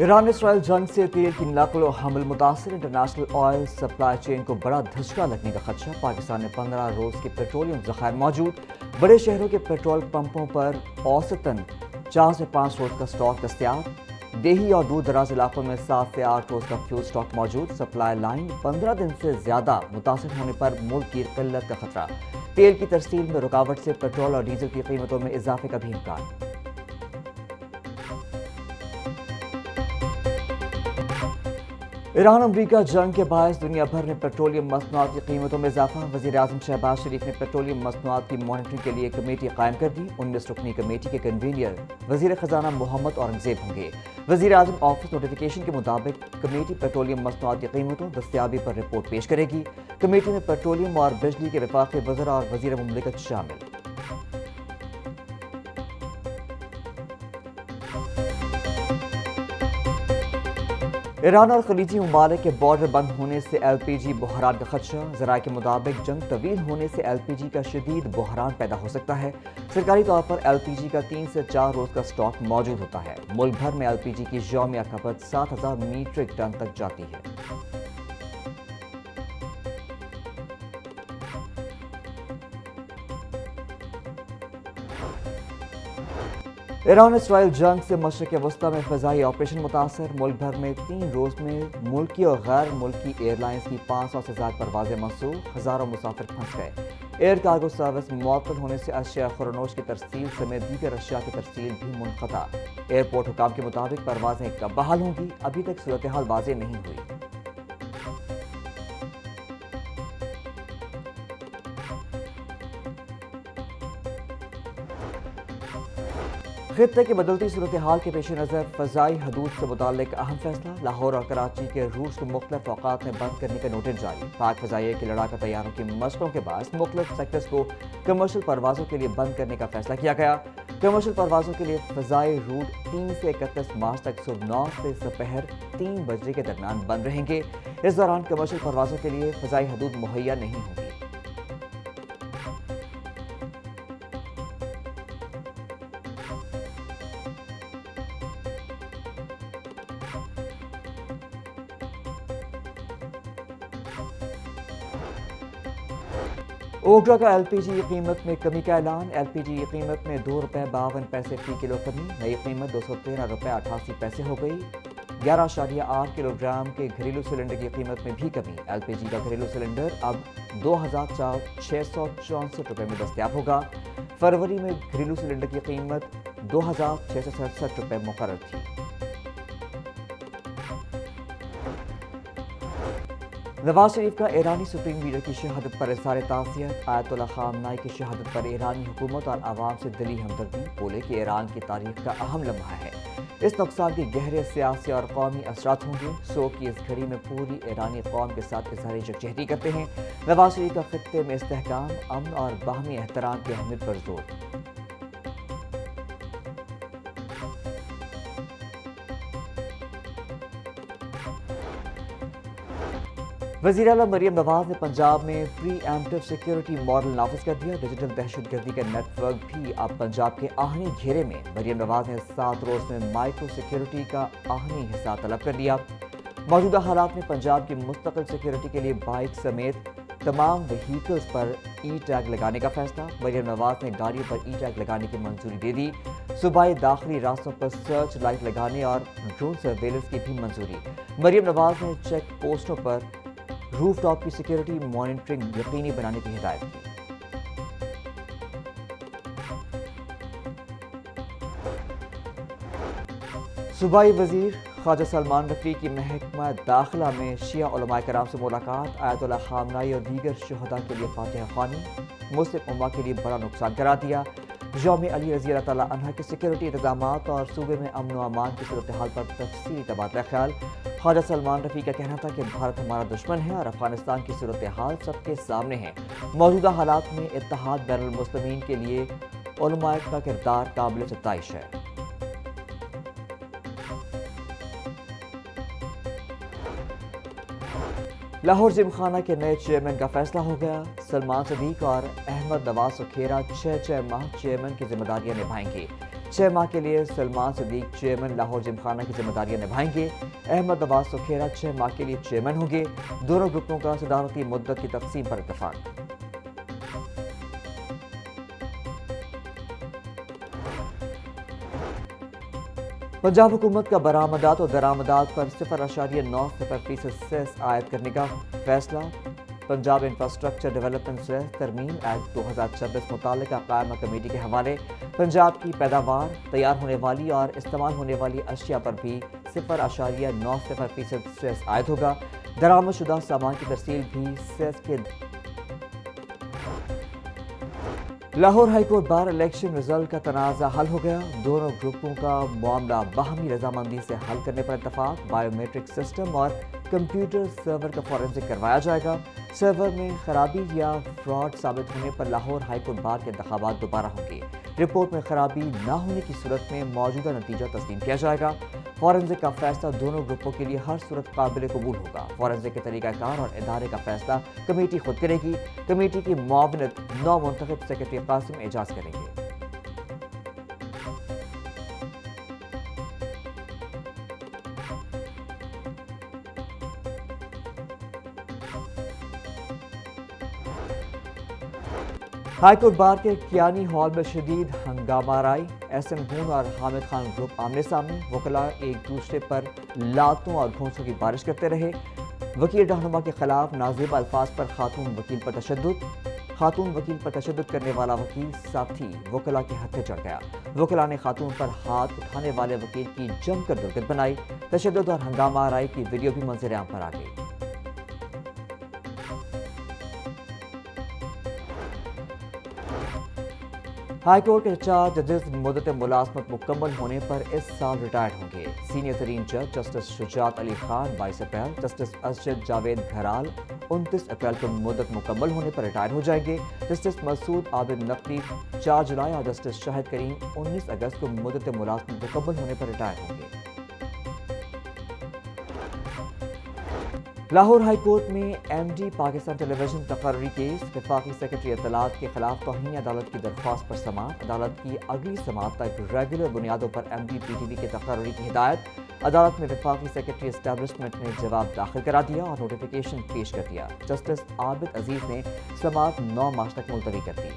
Iran Israel जंग से तेल की नकल और हमल मुतासर इंटरनेशनल ऑयल सप्लाई चेन को बड़ा धचका लगने का खदशा। पाकिस्तान में 15 रोज के पेट्रोलियम जखायर मौजूद। बड़े शहरों के पेट्रोल पंपों पर औसतन 4 से 5 रोज का स्टॉक दस्तियाब। देही और दूर दराज इलाकों में 7 से 8 रोज का फ्यूल स्टॉक मौजूद। सप्लाई लाइन 15 दिन से ज्यादा मुतासर होने पर मुल्क की किल्लत का खतरा। तेल की तरसील में रुकावट से पेट्रोल और डीजल की कीमतों में इजाफे का भी इम्कान। ईरान अमरीका जंग के बायस दुनिया भर में पेट्रोलियम मसनूआत की कीमतों में इजाफा। वज़ीर आज़म शहबाज शरीफ ने पेट्रोलियम मसनूआत की मॉनिटरिंग के लिए कमेटी कायम कर दी। 19 रुकनी कमेटी के कन्वीनर वज़ीर ख़जाना मोहम्मद औरंगज़ेब होंगे। वज़ीर आज़म ऑफिस नोटिफिकेशन के मुताबिक कमेटी पेट्रोलियम मसनूआत की कीमतों दस्तियाबी पर रिपोर्ट पेश करेगी। कमेटी में पेट्रोलियम और बिजली के वफाकी वज़रा और वज़ीर मुमलिकत शामिल। ईरान और खलीजी ममालिक के बॉर्डर बंद होने से LPG बहरान का खदशा। ज़राए के मुताबिक जंग तवील होने से LPG का शदीद बहरान पैदा हो सकता है। सरकारी तौर पर LPG का 3 से 4 रोज का स्टॉक मौजूद होता है। मुल्क भर में LPG की यौमिया खपत 7,000 मीट्रिक टन तक जाती है। ईरान इसराइल जंग से मशरक़ वस्ता में फ़ज़ाई ऑपरेशन मुतासर। मुल्क भर में 3 रोज़ में मुल्की और गैर मुल्की एयरलाइंस की 500 से ज़्यादा परवाज़ें मनसूख। हज़ारों मुसाफिर फंस गए। एयर कार्गो सर्विस मुअत्तल होने से अशिया खुरनोश की तरसील समेत दीगर अशिया की तरसील भी मुनक़ता। एयरपोर्ट हुकाम के मुताबिक परवाज़ें कब बहाल होंगी, अभी तक सूरत हाल वाज़ेह नहीं हुई। खित्ते की बदलती सूरत हाल के पेश नज़र फ़ज़ाई हदूद से मुताल्लिक अहम फैसला। लाहौर और कराची के रूस को मुख्तलिफ औक़ात में बंद करने का नोटिस जारी। पाक फ़ज़ाइया के लड़ाका तैयारों की मशक़ों के बाद मुख्तलिफ सेक्टर्स को कमर्शियल परवाज़ों के लिए बंद करने का फैसला किया गया। कमर्शियल परवाज़ों के लिए फ़ज़ाई रूट 3 से 31 मार्च तक सुबह 9 से दोपहर 3 बजे के दरमियान बंद रहेंगे। इस दौरान कमर्शियल परवाज़ों के लिए फ़ज़ाई हदूद मुहैया नहीं होंगी। ओगरा का LPG की कीमत में कमी का ऐलान। LPG की कीमत में 2 रुपये 52 पैसे फी किलो कमी। नई कीमत 213 रुपये 88 पैसे हो गई। 11.8 किलोग्राम के घरेलू सिलेंडर की कीमत में भी कमी। LPG का घरेलू सिलेंडर अब 2,664 रुपये में दस्तयाब होगा। फरवरी में घरेलू सिलेंडर की कीमत 2,667 रुपये मुकर्रर थी। नवाज शरीफ का ईरानी सुप्रीम लीडर की शहादत पर इज़हार ताज़ियत। आयतुल्लाह ख़ामनाई की शहादत पर ईरानी हुकूमत और आवाम से दिली हमदर्दी। बोले कि ईरान की तारीख का अहम लम्हा है। इस नुकसान के गहरे सियासी और कौमी असरात होंगे। सो की इस घड़ी में पूरी ईरानी कौम के साथ इज़हार यकजहती करते हैं। नवाज शरीफ का खित्ते में इस्तेहकाम, अमन और बाहमी एहतराम की अहमियत पर जोर। वज़ीर आला मरियम नवाज ने पंजाब में प्री एम्प्टिव सिक्योरिटी मॉडल नाफिज कर दिया। डिजिटल दहशतगर्दी का नेटवर्क भी अब पंजाब के आहनी घेरे में। मरियम नवाज ने 7 रोज में माइक्रो सिक्योरिटी का आहनी हिस्सा तलब कर लिया। मौजूदा हालात में पंजाब की मुस्तकिल सिक्योरिटी के लिए बाइक समेत तमाम व्हीकल्स पर ई-टैग लगाने का फैसला। मरियम नवाज ने गाड़ियों पर ई-टैग लगाने की मंजूरी दे दी। सूबाई दाखिली रास्तों पर सर्च लाइट लगाने और ड्रोन सर्वेलेंस की भी मंजूरी। मरियम नवाज ने चेक पोस्टों पर रूफ टॉप की सिक्योरिटी मॉनिटरिंग यकीनी बनाने की हिदायत की। सूबाई वजीर ख्वाजा सलमान रफ़ी की महकमा दाखिला में शिया उलमाए कराम से मुलाकात। आयतुल्लाह ख़ामनाई और दीगर शुहदा के लिए फातिहा ख्वानी। मुस्लिम उम्मा के लिए बड़ा नुकसान करा दिया। यौम अली रज़ी अल्लाह तआला अन्हा के सिक्योरिटी इंतजामात और सूबे में अमन व अमान की सूरत हाल पर तफसीली तबादला ख्याल। ख्वाजा सलमान रफ़ी का कहना था कि भारत हमारा दुश्मन है और अफगानिस्तान की सूरत हाल सबके सामने है। मौजूदा हालात में इत्तेहाद बैनुल मुस्लिमीन के लिए उलमाए का किरदार काबिल सताइश है। लाहौर जिमखाना के नए चेयरमैन का फैसला हो गया। सलमान सदीक और अहमद नवाज सुखेरा 6 माह चेयरमैन की जिम्मेदारियां निभाएंगे। 6 माह के लिए सलमान सदीक चेयरमैन लाहौर जिमखाना की जिम्मेदारियां निभाएंगे। अहमद नवाज सुखेरा 6 माह के लिए चेयरमैन होंगे। दोनों ग्रुपों का सदारती मुद्दत की तकसीम पर इत्तेफाक। पंजाब हुकूमत का बरामदात और दरामदात पर 0.90% सेस आयद करने का फैसला। पंजाब इंफ्रास्ट्रक्चर डेवलपमेंट सेस तरमीम एक्ट 2026 मुतालिका कायमा कमेटी के हवाले पंजाब की पैदावार, तैयार होने वाली और इस्तेमाल होने वाली अशिया पर भी 0.90% सेस आयद होगा। दरामदशुदा सामान की तरसील भी सेस के। Lahore high court bar election result का तनाज़ा हल हो गया। दोनों ग्रुपों का मामला बाहमी रजामंदी से हल करने पर इत्तफाक। बायोमेट्रिक सिस्टम और कंप्यूटर सर्वर का फॉरेंसिक करवाया जाएगा। सर्वर में खराबी या फ्रॉड साबित होने पर लाहौर हाईकोर्ट बार के इंतखाबात दोबारा होंगे। रिपोर्ट में खराबी न होने की सूरत में मौजूदा नतीजा तस्लीम किया जाएगा। फॉरेंसिक का फैसला दोनों ग्रुपों के लिए हर सूरत काबिल कबूल होगा। फॉरेंसिक के तरीक़ाकार और इदारे का फैसला कमेटी खुद करेगी। कमेटी की मुआवनत नौ मुंतखब सेक्रेटरी कासिम एजाज करेंगे। हाईकोर्ट बार के कियानी हॉल में शदीद हंगामा राई। एसएम गून और हामिद खान ग्रुप आमने सामने। वकला एक दूसरे पर लातों और घूंसों की बारिश करते रहे। वकील रहनुमा के खिलाफ नाज़ेब अल्फाज पर खातून वकील पर तशद्दुद। खातून वकील पर तशद्दुद करने वाला वकील साथी वकला के हत्थे चढ़ गया। वकला ने खातून पर हाथ उठाने वाले वकील की जमकर दुर्गत बनाई। तशद्दुद और हंगामा राई की वीडियो भी मंजर आम पर आ गई। हाईकोर्ट के 4 जजेस मुद्दत मुलाजमत मुकम्मल होने पर इस साल रिटायर्ड होंगे। सीनियर तरीन जज जस्टिस शुजात अली खान 22 अप्रैल, जस्टिस असजद जावेद घराल 29 अप्रैल को मुद्दत मुकम्मल होने पर रिटायर हो जाएंगे। जस्टिस मसूद आबिद नकवी 4 जुलाई और जस्टिस शाहिद करीम 19 अगस्त को मुद्दत मुलाजमत मुकम्मल होने पर रिटायर होंगे। लाहौर हाई कोर्ट में एमडी पाकिस्तान टेलीविजन तकर्री केस। वफाकी सेक्रेटरी इत्तलात के खिलाफ तौहीन अदालत की दरख्वास्त पर समाअत। अदालत की अगली समाअत तक रेगुलर बुनियादों पर एमडी पीटीवी के तकर्री की हिदायत। अदालत में वफाकी सेक्रेटरी एस्टैब्लिशमेंट ने जवाब दाखिल करा दिया और नोटिफिकेशन पेश कर दिया। जस्टिस आबिद अजीज ने समाअत 9 मार्च तक मुलतवी कर दी।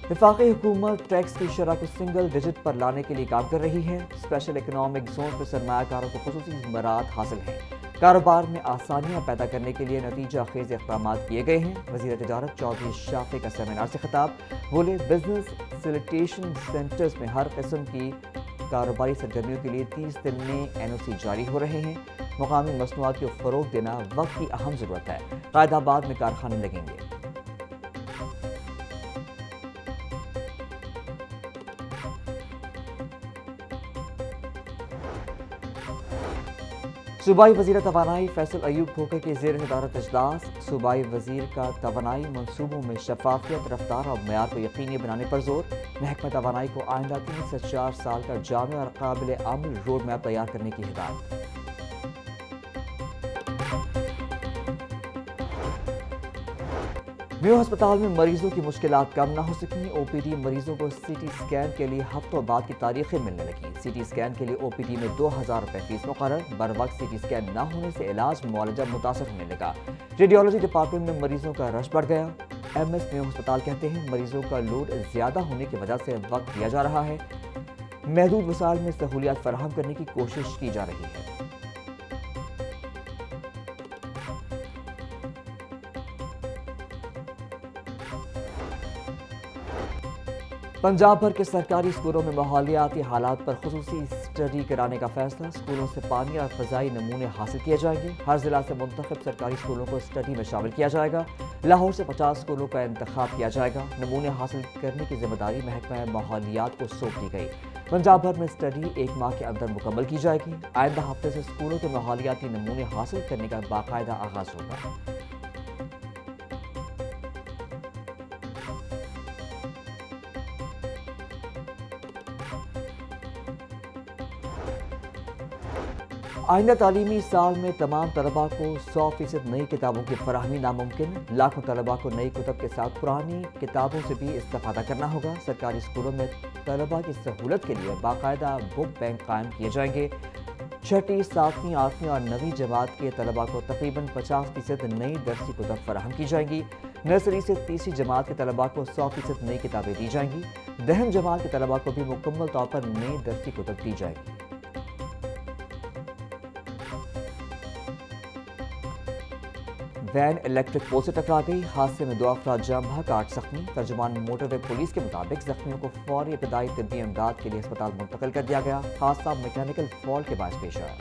वफाकी हुकूमत टैक्स की शरह को सिंगल डिजिट पर लाने के लिए काम कर रही है। स्पेशल इकनॉमिक जोन पर सरमायाकारों को खुसूसी मराहत हासिल हैं। कारोबार में आसानियां पैदा करने के लिए नतीजा खेज इक़दाम किए गए हैं। वज़ीर तिजारत चौधरी शाफी का सेमिनार से खिताब। बोले बिजनेस फैसिलिटेशन सेंटर्स में हर किस्म की कारोबारी सरगर्मियों के लिए 30 दिन में NOC जारी हो रहे हैं। मुकामी मसनूआत को फ़रोग देना वक्त की अहम ज़रूरत है। कायदाबाद में कारखाने लगेंगे। सूबाई वज़ीर तवानाई फैसल अयूब खोखर के ज़ेर सदारत इजलास। सूबाई वज़ीर का तवानाई मनसूबों में शफाफियत, रफ्तार और मयार को यकीनी बनाने पर जोर। महकमा तवानाई को आइंदा 3 से 4 साल का जामे और काबिल अमल रोड मैप तैयार करने की हिदायत। मेयो अस्पताल में मरीजों की मुश्किलात कम न हो सकी। OPD मरीजों को CT स्कैन के लिए हफ्तों बाद की तारीखें मिलने लगी। CT स्कैन के लिए OPD में 2000 रुपये फीस मुकर्रर। बर वक्त CT स्कैन न होने से इलाज मुआलजा मुतासर होने लगा। रेडियोलॉजी डिपार्टमेंट में मरीजों का रश बढ़ गया। MS मेयो अस्पताल कहते हैं मरीजों का लोड ज़्यादा होने की वजह से वक्त दिया जा रहा है। महदूद वसाइल में सहूलियात फराहम करने की कोशिश की जा रही है। पंजाब भर के सरकारी स्कूलों में माहौलियाती हालात पर खुसूसी स्टडी कराने का फैसला। स्कूलों से पानी और फ़ज़ाई नमूने हासिल किए जाएंगे। हर जिला से मुंतखब सरकारी स्कूलों को स्टडी में शामिल किया जाएगा। लाहौर से 50 स्कूलों का इंतखाब किया जाएगा। नमूने हासिल करने की जिम्मेदारी महकमा माहौलियात को सौंप दी गई। पंजाब भर में स्टडी 1 माह के अंदर मुकम्मल की जाएगी। आइंदा हफ्ते से स्कूलों के माहौलियाती नमूने हासिल करने का बाकायदा आगाज होगा। آئندہ تعلیمی سال میں تمام طلباء کو 100% نئی کتابوں کی فراہمی ناممکن، لاکھوں طلباء کو نئی کتب کے ساتھ پرانی کتابوں سے بھی استفادہ کرنا ہوگا۔ سرکاری اسکولوں میں طلباء کی سہولت کے لیے باقاعدہ بک بینک قائم کیے جائیں گے۔ چھٹی، ساتویں، آٹھویں اور نویں جماعت کے طلباء کو تقریباً 50% نئی درسی کتب فراہم کی جائیں گی۔ نرسری سے تیسری جماعت کے طلباء کو 100% نئی کتابیں دی جائیں گی۔ دہم جماعت کے طلباء کو بھی مکمل طور پر نئی درسی کتب دی جائے گی۔ وین الیکٹرک پول سے ٹکرا گئی، حادثے میں 2 افراد جاں بحق، 8 زخمی۔ ترجمان موٹر وے پولیس کے مطابق زخمیوں کو فوری ابتدائی طبی امداد کے لیے ہسپتال منتقل کر دیا گیا۔ حادثہ میکینیکل فالٹ کے باعث پیش آیا۔